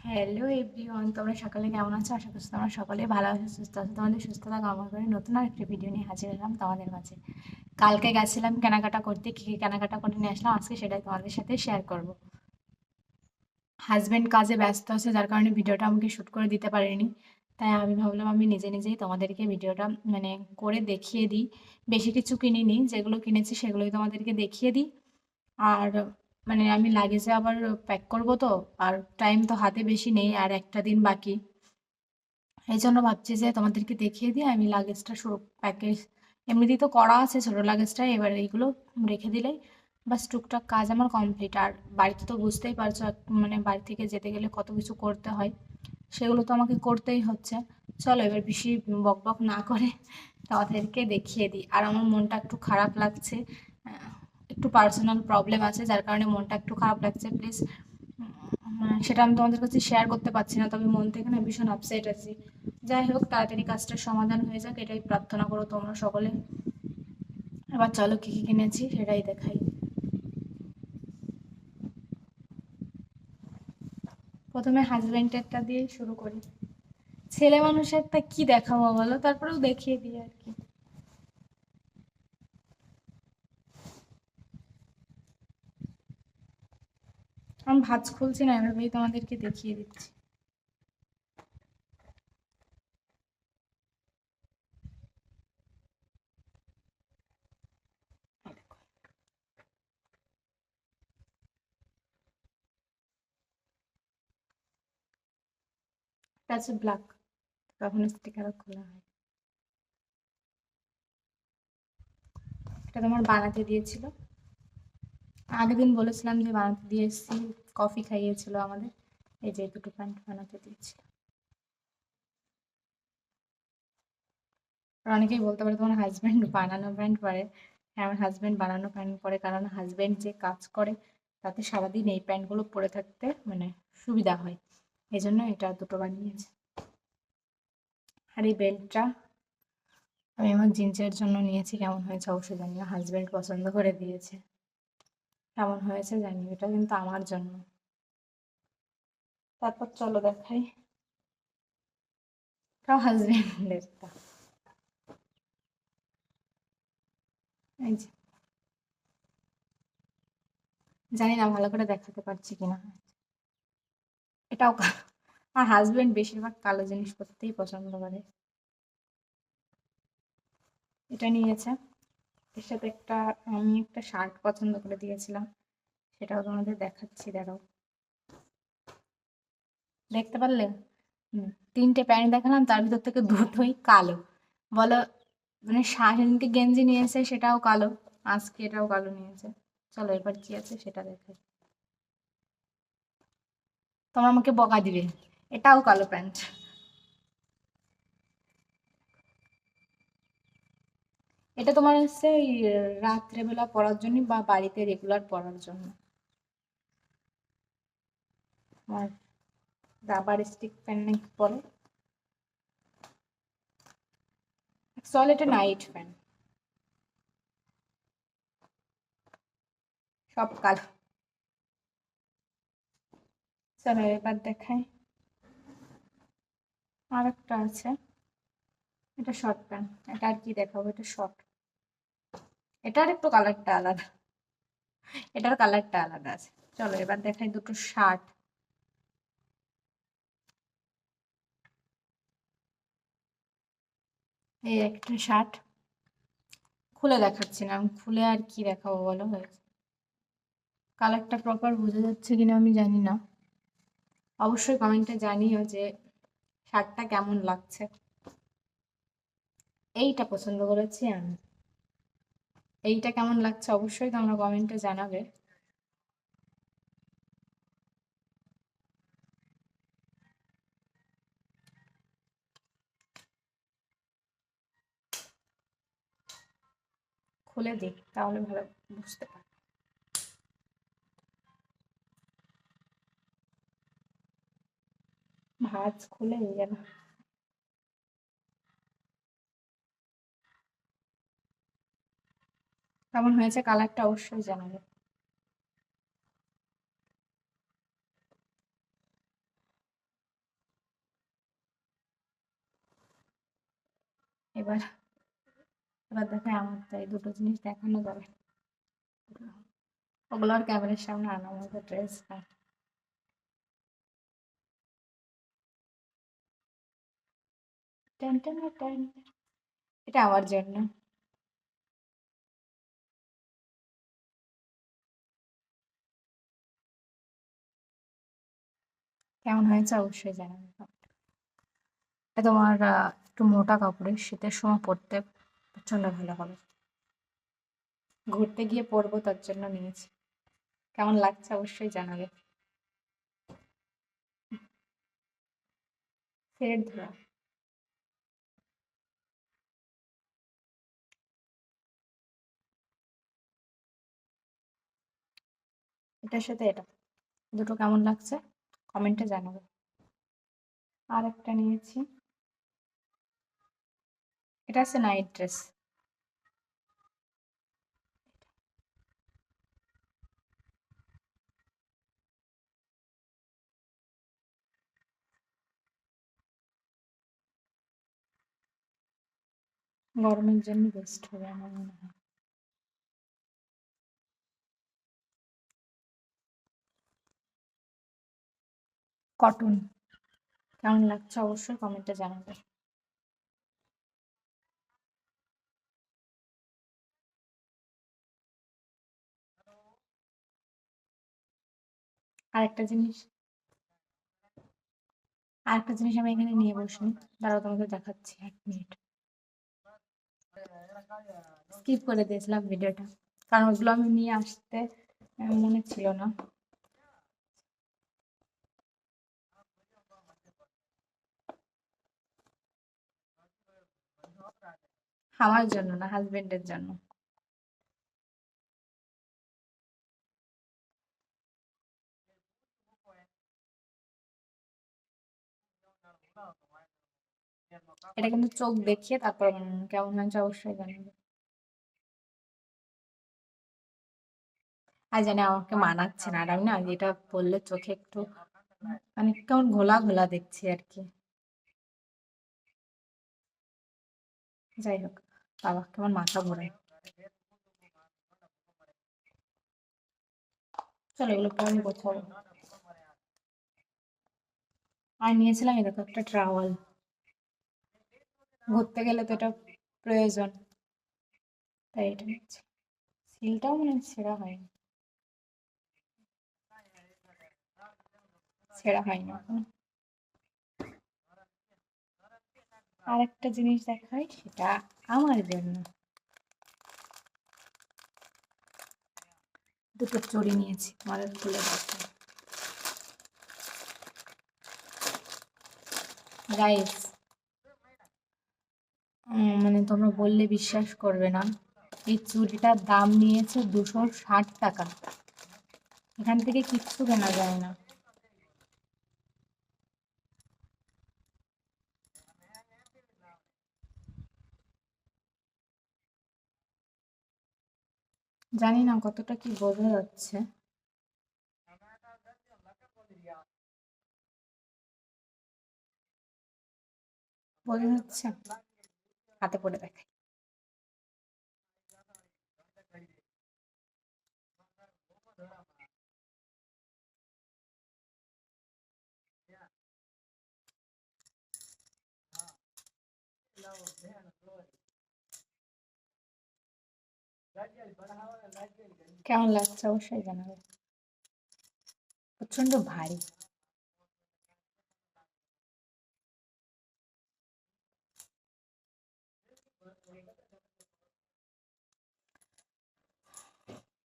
Hello everyone, তোমরা সকালে কেমন আছো? আশা করছি তোমরা সকলে ভালো আছো, সুস্থ আছো। তোমাদের সুস্থতা কামনা করে নতুন আরেকটি ভিডিও নিয়ে হাজির হলাম তোমাদের মাঝে। কালকে গেছিলাম কেনাকাটা করতে, কী কী কেনাকাটা করে নিয়ে আসলাম আজকে সেটাই তোমাদের সাথে শেয়ার করব। হাজবেন্ড কাজে ব্যস্ত আছে, যার কারণে ভিডিওটা আমাকে শ্যুট করে দিতে পারেনি। তাই আমি ভাবলাম আমি নিজে নিজেই তোমাদেরকে ভিডিওটা করে দেখিয়ে দিই। বেশি কিছু কিনিনি, যেগুলো কিনেছি সেগুলোই তোমাদেরকে দেখিয়ে দিই। আর আমি লাগেজে আবার প্যাক করব তো, আর টাইম তো হাতে বেশি নেই, আর একটা দিন বাকি। এই জন্য ভাবছি যে তোমাদেরকে দেখিয়ে দিয়ে আমি লাগেজটা শুরু প্যাকেজ এমনিতেই তো করা আছে ছোটো লাগেজটা, এবার এইগুলো রেখে দিলেই বাস টুকটাক কাজ আমার কমপ্লিট। আর বাড়িতে তো বুঝতেই পারছো বাড়ি থেকে যেতে গেলে কত কিছু করতে হয়, সেগুলো তো আমাকে করতেই হচ্ছে। চলো এবার বেশি বক বক না করে তোমাদেরকে দেখিয়ে দিই। আর আমার মনটা একটু খারাপ লাগছে, একটু পার্সোনাল প্রবলেম আছে যার কারণে মনটা একটু খারাপ লাগছে। প্লিজ সেটা আমি তোমাদের কাছে শেয়ার করতে পারছি না, তবে মন থেকে না ভীষণ আপসেট আছি। যাই হোক, তাড়াতাড়ি কাজটার সমাধান হয়ে যাক, এটাই প্রার্থনা করো তোমরা সকলে। এবার চলো কি কি কিনেছি সেটাই দেখাই। প্রথমে হাজবেন্ডেরটা দিয়ে শুরু করি। ছেলে মানুষেরটা কি দেখাবো বলো, তারপরেও দেখিয়ে দিই আর কি। আমি ভাঁজ খুলছি না, এভাবেই তোমাদেরকে দেখিয়ে দিচ্ছি। এটা আছে ব্ল্যাক, তখন স্টিকারও খোলা হয়। এটা তোমার বানাতে দিয়েছিল, আগের দিন বলেছিলাম যে বানাতে দিয়ে এসেছি, কফি খাইয়েছিল আমাদের। এই যে দুটো প্যান্ট বানাতে দিয়েছিল। আর অনেকেই বলতে পারে তোমার হাজবেন্ড বানানো প্যান্ট পরে। হ্যাঁ, আমার হাজবেন্ড বানানো প্যান্ট পরে, কারণ হাজবেন্ড যে কাজ করে তাতে সারাদিন এই প্যান্টগুলো পরে থাকতে সুবিধা হয়, এই জন্য এটা দুটো বানিয়েছে। আর এই বেল্টটা আমি আমার জিন্সের জন্য নিয়েছি, কেমন হয়েছে অবশ্যই জানিও। হাজবেন্ড পছন্দ করে দিয়েছে, কেমন হয়েছে জানিও, এটা কিন্তু আমার জন্য। তারপর চলো দেখাই, তাও হাজবেন্ডেরটা। এই যে, জানি না ভালো করে দেখাতে পারছি কিনা। এটাও কালো। আমার হাজবেন্ড বেশিরভাগ কালো জিনিস পরতেই পছন্দ করে। এটা নিয়েছে। এর সাথে আমি একটা শার্ট পছন্দ করে দিয়েছিলাম, সেটাও তোমাদের দেখাচ্ছি, দাঁড়াও। দেখতে পারলে? তিনটে প্যান্ট দেখালাম, তার ভিতর থেকে দুটোই কালো। বলো, সেদিনকে গেঞ্জি নিয়েছে সেটাও কালো, আজকে এটাও কালো নিয়েছে। চলো এবার কি আছে সেটা দেখাই, তোমরা আমাকে বকা দিবে। এটাও কালো প্যান্ট। এটা তোমার হচ্ছে ওই রাত্রেবেলা পরার জন্য বা বাড়িতে রেগুলার পরার জন্য। আমার রাবার স্টিক প্যান্ট নাকি বলে, অ্যাকচুয়ালি এটা নাইট প্যান্ট। সব কালো। চলো এবার দেখাই, আর একটা আছে। এটা শর্ট প্যান্ট, এটা আর কি দেখাবো, এটা শর্ট। এটার একটু কালারটা আলাদা, এটার কালারটা আলাদা আছে। চলো এবার দেখাই দুটো শার্ট। এই একটা শার্ট, খুলে দেখাচ্ছি না, আমি খুলে আর কি দেখাবো বলো, হয়েছে। কালারটা প্রপার বোঝা যাচ্ছে কিনা আমি জানি না, অবশ্যই কমেন্টে জানিও যে শার্টটা কেমন লাগছে। এইটা পছন্দ করেছি আমি, এইটা কেমন লাগছে অবশ্যই তোমরা কমেন্টে জানাবে। খুলে দিই তাহলে ভালো বুঝতে পারবে। ভাঁজ খুলে এই যেন কেমন হয়েছে কালারটা অবশ্যই জানাবে। এবার এবার দেখায় আমার, তাই দুটো জিনিস দেখানো যাবে, ওগুলো আর ক্যামেরার সামনে আনা আমাদের ড্রেস না। টেন টেন টেন, এটা আমার জন্য। কেমন হয়েছে অবশ্যই জানাবে। এটা তোমার একটু মোটা কাপড়ের, শীতের সময় পরতে প্রচন্ড ভালো হবে। ঘুরতে গিয়ে পরবো তার জন্য নিয়েছি। কেমন লাগছে অবশ্যই জানাবে। ফের ধরা, এটার সাথে এটা দুটো কেমন লাগছে কমেন্টে জানাবে। আর একটা নিয়েছি, এটা হচ্ছে নাইট ড্রেস। গরমের জন্য বেস্ট হবে আমার মনে হয়। কটন, কেমন লাগছে অবশ্যই কমেন্টে জানাবে। আরেকটা জিনিস, আরেকটা জিনিস আমি এখানে নিয়ে বসিনি, দাঁড়াও তোমাদের দেখাচ্ছি, 1 মিনিট। স্কিপ করে দিয়েছিলাম ভিডিওটা, কারণ ওগুলো আমি নিয়ে আসতে মনে ছিল না। আমার জন্য না, হাজবেন্ডের জন্য। এটা কিন্তু চোখ দেখিয়ে তারপর কেমন হয়েছে অবশ্যই জানাবে। আর জানি আমাকে মানাচ্ছে না, আর আমি না যেটা বললে চোখে একটু মানে কেমন ঘোলা ঘোলা দেখছি আর কি। যাই হোক, বাবা কেমন মাথা ঘোরায়। চলো এগুলো পরে গোছাবো। আর নিয়েছিলাম এরকম একটা ট্রাওয়াল, ঘুরতে গেলে তো এটা প্রয়োজন, তাই এটা নিচ্ছি। সিলটাও মনে হয় ছেঁড়া হয়নি, ছেঁড়া হয়নি এখনো। আর একটা জিনিস দেখাই, সেটা আমার জন্য দুটো চড়ি নিয়েছি, তোমাদের খুলে দেখাই। গাইস, মানে তোমরা বললে বিশ্বাস করবে না, এই চুড়িটার দাম নিয়েছে 260 টাকা। এখান থেকে কিচ্ছু কেনা যায় না। জানি না কতটা কি বোঝা যাচ্ছে, বোঝা যাচ্ছে, হাতে পরে দেখাই। কেমন লাগছে অবশ্যই জানাবে। প্রচন্ড ভারী।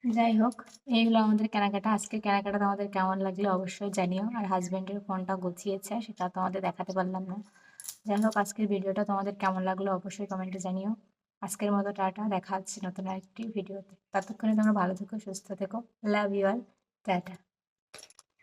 যাই হোক, এইগুলো আমাদের কেনাকাটা, আজকের কেনাকাটা তোমাদের কেমন লাগলো অবশ্যই জানিও। আর হাজবেন্ডের ফোনটা গুছিয়েছে, সেটা তোমাদের দেখাতে পারলাম না। যাই হোক, আজকের ভিডিওটা তোমাদের কেমন লাগলো অবশ্যই কমেন্টে জানিও। আজকের মতো টাটা, দেখা হচ্ছে নতুন আরেকটি ভিডিওতে। ততক্ষণে তোমরা ভালো থেকো, সুস্থ থেকো। Love you all, tata.